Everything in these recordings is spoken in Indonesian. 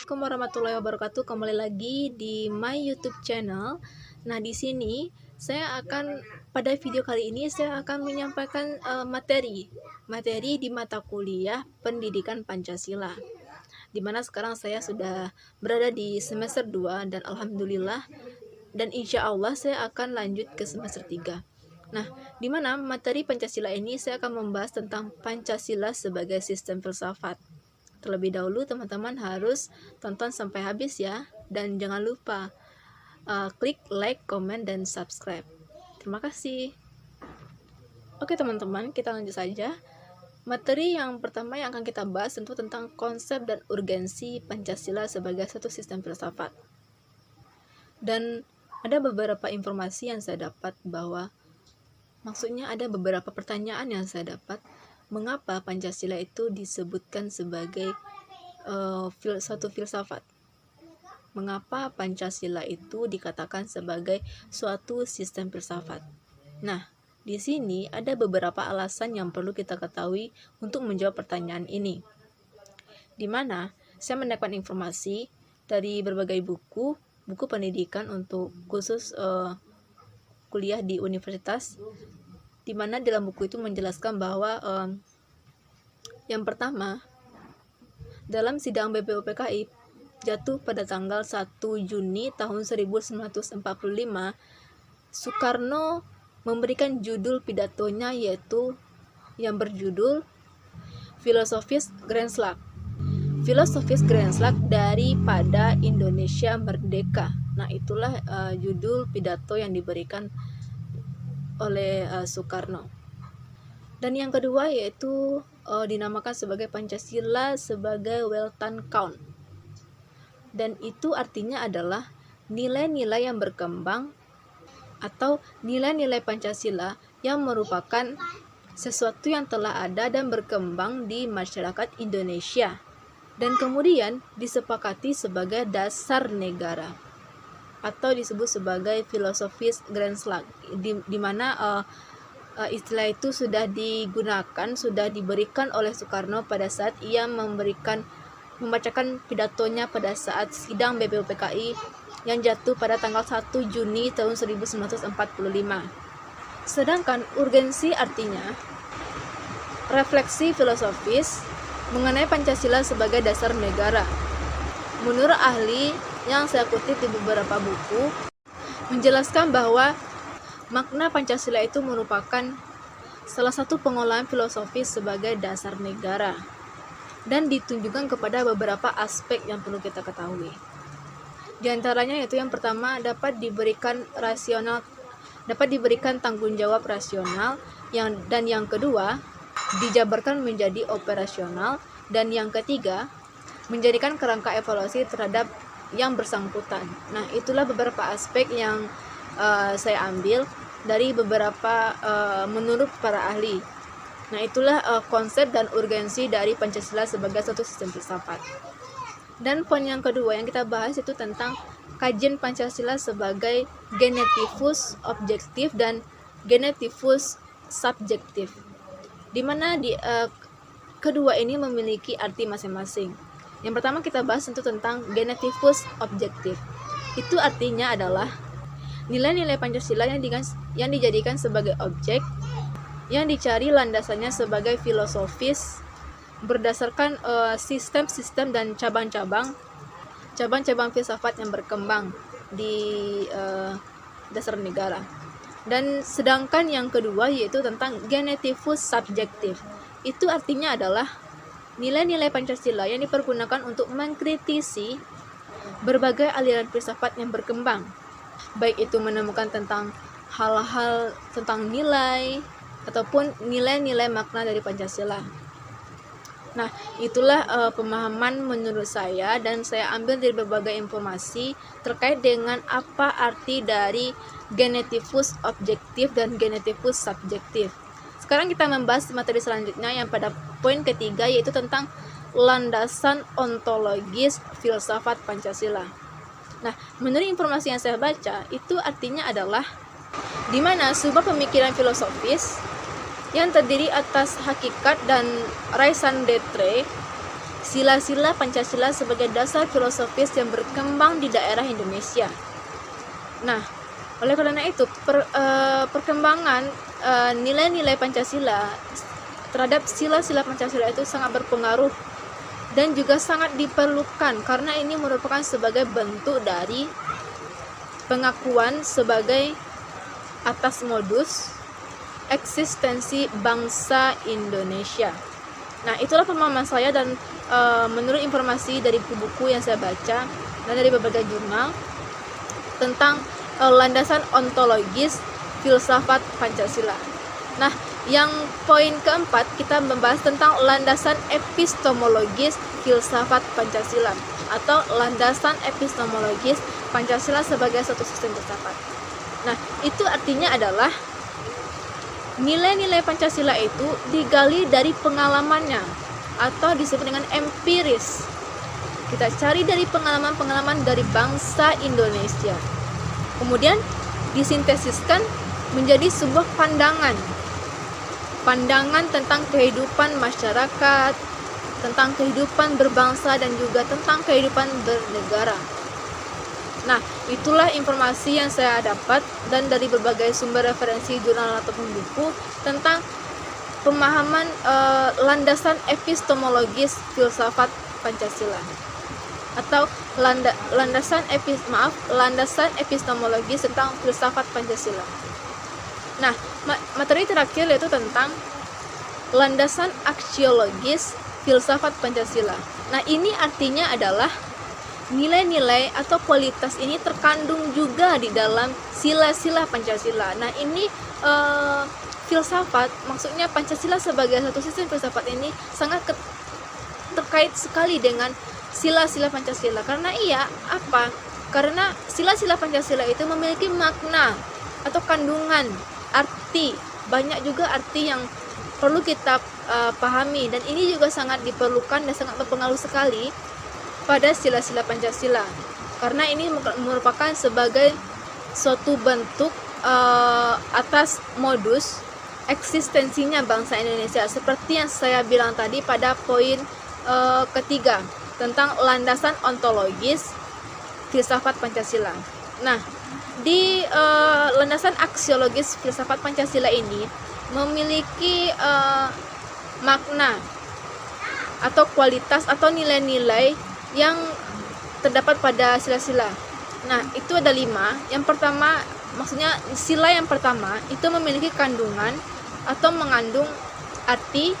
Assalamualaikum warahmatullahi wabarakatuh. Kembali lagi di my YouTube channel. Nah, di sini pada video kali ini saya akan menyampaikan materi di mata kuliah Pendidikan Pancasila. Dimana sekarang saya sudah berada di semester 2 dan alhamdulillah dan insya Allah saya akan lanjut ke semester 3. Nah, dimana materi Pancasila ini saya akan membahas tentang Pancasila sebagai sistem filsafat. Terlebih dahulu teman-teman harus tonton sampai habis ya, dan jangan lupa klik like, comment, dan subscribe. Terima kasih. Oke teman-teman, kita lanjut saja. Materi yang pertama yang akan kita bahas tentu tentang konsep dan urgensi Pancasila sebagai satu sistem filsafat. Dan ada beberapa informasi yang saya dapat bahwa maksudnya ada beberapa pertanyaan yang saya dapat. Mengapa Pancasila itu disebutkan sebagai suatu filsafat? Mengapa Pancasila itu dikatakan sebagai suatu sistem filsafat? Nah, di sini ada beberapa alasan yang perlu kita ketahui untuk menjawab pertanyaan ini. Di mana saya mendapatkan informasi dari berbagai buku pendidikan untuk khusus kuliah di universitas, di mana dalam buku itu menjelaskan bahwa yang pertama, dalam sidang BPUPKI jatuh pada tanggal 1 Juni tahun 1945, Soekarno memberikan judul pidatonya yaitu yang berjudul Filosofis Grand Slam. Filosofis Grand Slam daripada Indonesia Merdeka. Nah, itulah judul pidato yang diberikan oleh Soekarno. Dan yang kedua yaitu dinamakan sebagai Pancasila sebagai Weltan Count. Dan itu artinya adalah nilai-nilai yang berkembang atau nilai-nilai Pancasila yang merupakan sesuatu yang telah ada dan berkembang di masyarakat Indonesia dan kemudian disepakati sebagai dasar negara atau disebut sebagai filosofis Grand Slam, di mana istilah itu sudah digunakan, sudah diberikan oleh Soekarno pada saat ia membacakan pidatonya pada saat sidang BPUPKI yang jatuh pada tanggal 1 Juni tahun 1945. Sedangkan urgensi artinya refleksi filosofis mengenai Pancasila sebagai dasar negara. Menurut ahli yang saya kutip di beberapa buku, menjelaskan bahwa makna Pancasila itu merupakan salah satu pengolahan filosofis sebagai dasar negara dan ditunjukkan kepada beberapa aspek yang perlu kita ketahui. Di antaranya yaitu yang pertama dapat diberikan tanggung jawab rasional, dan yang kedua dijabarkan menjadi operasional, dan yang ketiga menjadikan kerangka evaluasi terhadap yang bersangkutan. Nah, itulah beberapa aspek yang saya ambil dari beberapa menurut para ahli. Nah, itulah konsep dan urgensi dari Pancasila sebagai suatu sistem filsafat. Dan poin yang kedua yang kita bahas itu tentang kajian Pancasila sebagai genetivus objektif dan genetivus subjektif, di mana kedua ini memiliki arti masing-masing. Yang pertama kita bahas tentu tentang genetivus objektif. Itu artinya adalah nilai-nilai Pancasila yang dijadikan sebagai objek, yang dicari landasannya sebagai filosofis berdasarkan sistem-sistem dan cabang-cabang filsafat yang berkembang di dasar negara. Dan sedangkan yang kedua yaitu tentang genetivus subjektif. Itu artinya adalah nilai-nilai Pancasila yang dipergunakan untuk mengkritisi berbagai aliran filsafat yang berkembang, baik itu menemukan tentang hal-hal tentang nilai ataupun nilai-nilai makna dari Pancasila. Nah, itulah pemahaman menurut saya, dan saya ambil dari berbagai informasi terkait dengan apa arti dari genetivus objektif dan genetivus subjektif. Sekarang kita membahas materi selanjutnya yang pada poin ketiga yaitu tentang landasan ontologis filsafat Pancasila. Nah, menurut informasi yang saya baca, itu artinya adalah di mana sebuah pemikiran filosofis yang terdiri atas hakikat dan raison d'être sila-sila Pancasila sebagai dasar filosofis yang berkembang di daerah Indonesia. Nah, oleh karena itu perkembangan nilai-nilai Pancasila terhadap sila-sila Pancasila itu sangat berpengaruh dan juga sangat diperlukan, karena ini merupakan sebagai bentuk dari pengakuan sebagai atas modus eksistensi bangsa Indonesia. Nah, itulah pemahaman saya, dan menurut informasi dari buku-buku yang saya baca dan dari berbagai jurnal tentang landasan ontologis filsafat Pancasila. Nah, yang poin keempat kita membahas tentang landasan epistemologis filsafat Pancasila atau landasan epistemologis Pancasila sebagai satu sistem filsafat. Nah, itu artinya adalah nilai-nilai Pancasila itu digali dari pengalamannya atau disebut dengan empiris. Kita cari dari pengalaman-pengalaman dari bangsa Indonesia. Kemudian disintesiskan menjadi sebuah pandangan tentang kehidupan masyarakat, tentang kehidupan berbangsa, dan juga tentang kehidupan bernegara. Nah, itulah informasi yang saya dapat dan dari berbagai sumber referensi jurnal ataupun buku tentang pemahaman landasan epistemologis filsafat Pancasila atau landasan epistemologis tentang filsafat Pancasila. Nah, materi terakhir yaitu tentang landasan aksiologis filsafat Pancasila. Nah, ini artinya adalah nilai-nilai atau kualitas ini terkandung juga di dalam sila-sila Pancasila. Nah, ini filsafat, maksudnya Pancasila sebagai satu sistem filsafat ini sangat terkait sekali dengan sila-sila Pancasila. Karena karena sila-sila Pancasila itu memiliki makna atau kandungan arti, banyak juga arti yang perlu kita pahami, dan ini juga sangat diperlukan dan sangat berpengaruh sekali pada sila-sila Pancasila, karena ini merupakan sebagai suatu bentuk atas modus eksistensinya bangsa Indonesia, seperti yang saya bilang tadi pada poin ketiga tentang landasan ontologis filsafat Pancasila. Nah, di landasan aksiologis filsafat Pancasila ini memiliki makna atau kualitas atau nilai-nilai yang terdapat pada sila-sila. Nah, itu ada 5. Yang pertama, maksudnya sila yang pertama itu memiliki kandungan atau mengandung arti,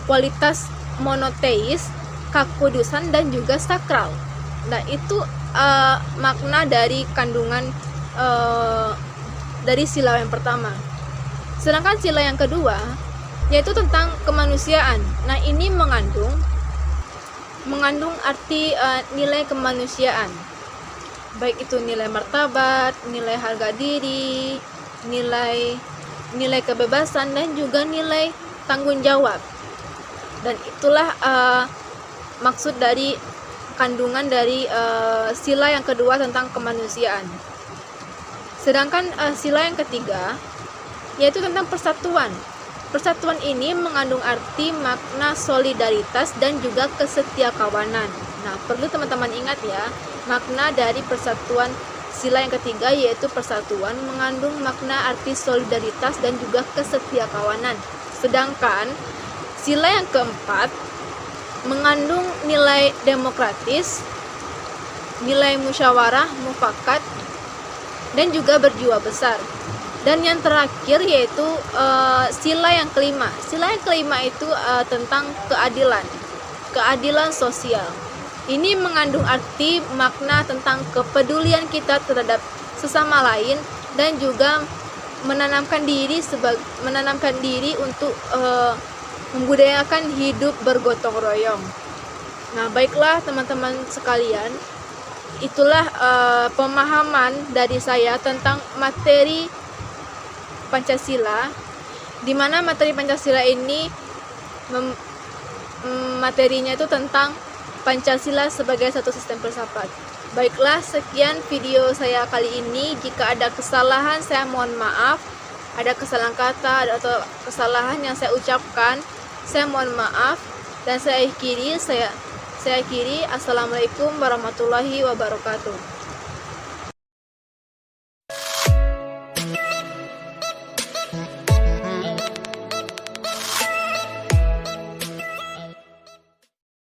kualitas monoteis, kekudusan, dan juga sakral. Nah, itu makna dari kandungan dari sila yang pertama. Sedangkan sila yang kedua yaitu tentang kemanusiaan. Nah, ini mengandung arti nilai kemanusiaan, baik itu nilai martabat, nilai harga diri, nilai kebebasan, dan juga nilai tanggung jawab. Dan itulah maksud dari kandungan dari sila yang kedua tentang kemanusiaan. Sedangkan sila yang ketiga yaitu tentang persatuan. Persatuan ini mengandung arti makna solidaritas dan juga kesetiakawanan. Nah, perlu teman-teman ingat ya, makna dari persatuan sila yang ketiga yaitu persatuan mengandung makna arti solidaritas dan juga kesetiakawanan. Sedangkan sila yang keempat mengandung nilai demokratis, nilai musyawarah, mufakat, dan juga berjiwa besar. Dan yang terakhir yaitu sila yang kelima. Sila yang kelima itu tentang keadilan sosial. Ini mengandung arti makna tentang kepedulian kita terhadap sesama lain dan juga menanamkan diri untuk membudayakan hidup bergotong royong. Nah, baiklah teman-teman sekalian, itulah pemahaman dari saya tentang materi Pancasila, di mana materi Pancasila ini materinya itu tentang Pancasila sebagai satu sistem filsafat. Baiklah, sekian video saya kali ini. Jika ada kesalahan saya mohon maaf. ada kesalahan kata atau kesalahan yang saya ucapkan, saya mohon maaf. Dan saya akhiri, Assalamualaikum warahmatullahi wabarakatuh.